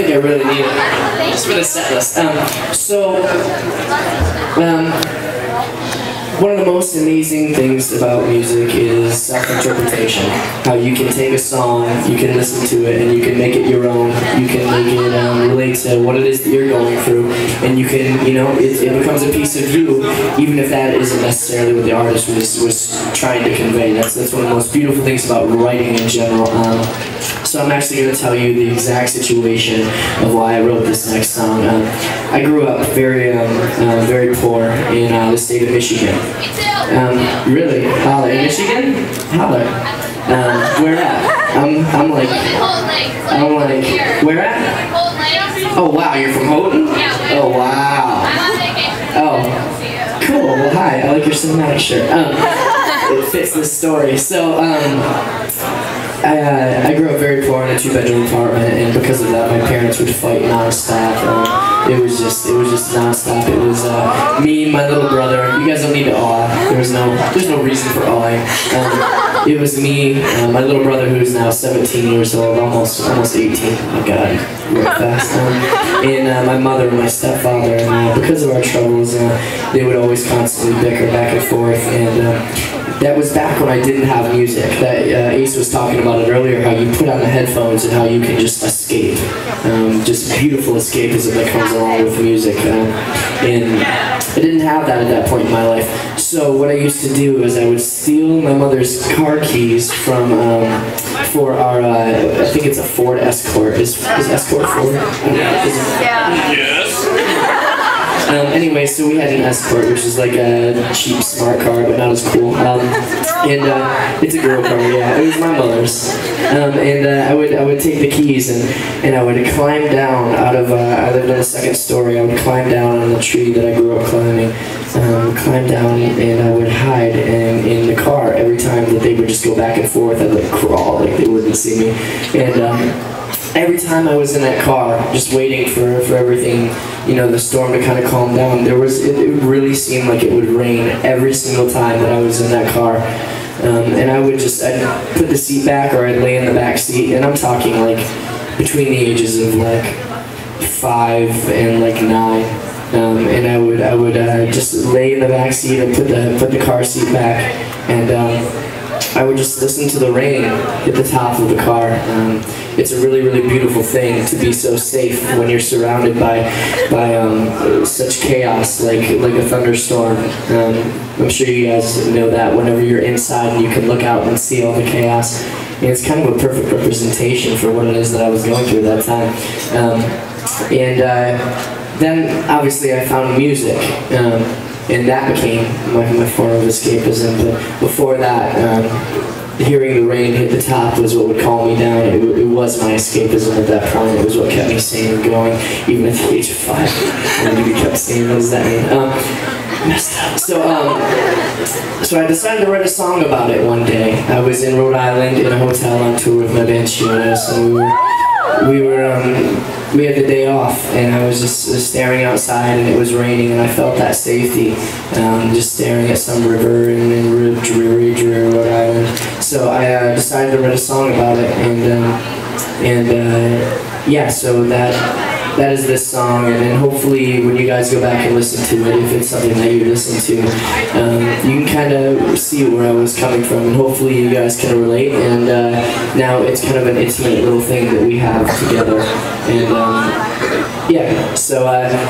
think I really need it. Just for the set list. One of the most amazing things about music is self-interpretation. How you can take a song, you can listen to it, and you can make it your own. You can make it relate to what it is that you're going through, and you can, you know, it becomes a piece of you, even if that isn't necessarily what the artist was trying to convey. That's one of the most beautiful things about writing in general. So I'm actually going to tell you the exact situation of why I wrote this next song. I grew up very poor in the state of Michigan. Really? Holler. In Michigan? Holler. Where at? I'm like, where at? Oh wow, you're from Houghton? Oh wow. Oh, cool. Well hi, I like your cinematic shirt. It fits this story. So I grew up very poor in a 2-bedroom apartment, and because of that, my parents would fight nonstop. It was just nonstop. It was me and my little brother. You guys don't need to awe. There's no reason for awing. It was me, my little brother, who's now 17 years old, almost 18. Oh God, real fast. And my mother and my stepfather. And because of our troubles, they would always constantly bicker back and forth. And that was back when I didn't have music. That Ace was talking about it earlier, how you put on the headphones and how you can just escape. Just beautiful escapism that comes along with music. And I didn't have that at that point in my life. So what I used to do is I would steal my mother's car keys from for our I think it's a Ford Escort. Is Escort Ford? Yeah. Yes. Anyway, so we had an Escort, which is like a cheap smart car, but not as cool. It's a girl car, yeah. It was my mother's. I would take the keys and I would climb down out of. I lived on the 2nd story. I would climb down on the tree that I grew up climbing. Climb down and I would hide in the car every time that they would just go back and forth. I'd like crawl like they wouldn't see me. And every time I was in that car, just waiting for everything, you know, the storm to kind of calm down, it really seemed like it would rain every single time that I was in that car. And I'd put the seat back, or I'd lay in the back seat, and I'm talking like between the ages of like 5 and like 9. And I would just lay in the back seat and put the car seat back, and I would just listen to the rain hit the top of the car. It's a really, really beautiful thing to be so safe when you're surrounded by such chaos like a thunderstorm. I'm sure you guys know that whenever you're inside and you can look out and see all the chaos. And it's kind of a perfect representation for what it is that I was going through at that time. Then obviously I found music. And that became my form of escapism. But before that, hearing the rain hit the top was what would calm me down. It was my escapism at that point. It was what kept me sane and going, even at the age of 5. And to be kept sane, what does that mean? Messed up. So I decided to write a song about it one day. I was in Rhode Island in a hotel on tour with my band Shionis, and we had the day off, and I was just staring outside, and it was raining, and I felt that safety, just staring at some river in dreary Rhode Island. So I decided to write a song about it, yeah, so that is this song, and then hopefully when you guys go back and listen to it, if it's something that you listen to, you can kind of see where I was coming from, and hopefully you guys can relate, and now it's kind of an intimate little thing that we have together, and yeah, so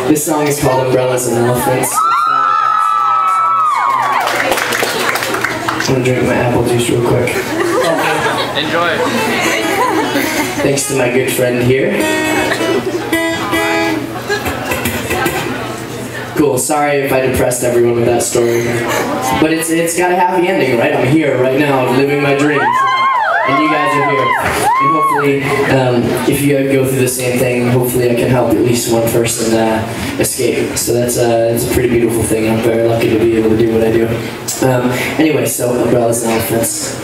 this song is called Umbrellas and Elephants. I'm gonna drink my apple juice real quick. Enjoy. Thanks to my good friend here. Cool, sorry if I depressed everyone with that story. But it's got a happy ending, right? I'm here right now, living my dreams. And you guys are here. And hopefully, if you go through the same thing, hopefully I can help at least one person escape. So that's a pretty beautiful thing. I'm very lucky to be able to do what I do. Anyway, so Umbrellas and Elephants.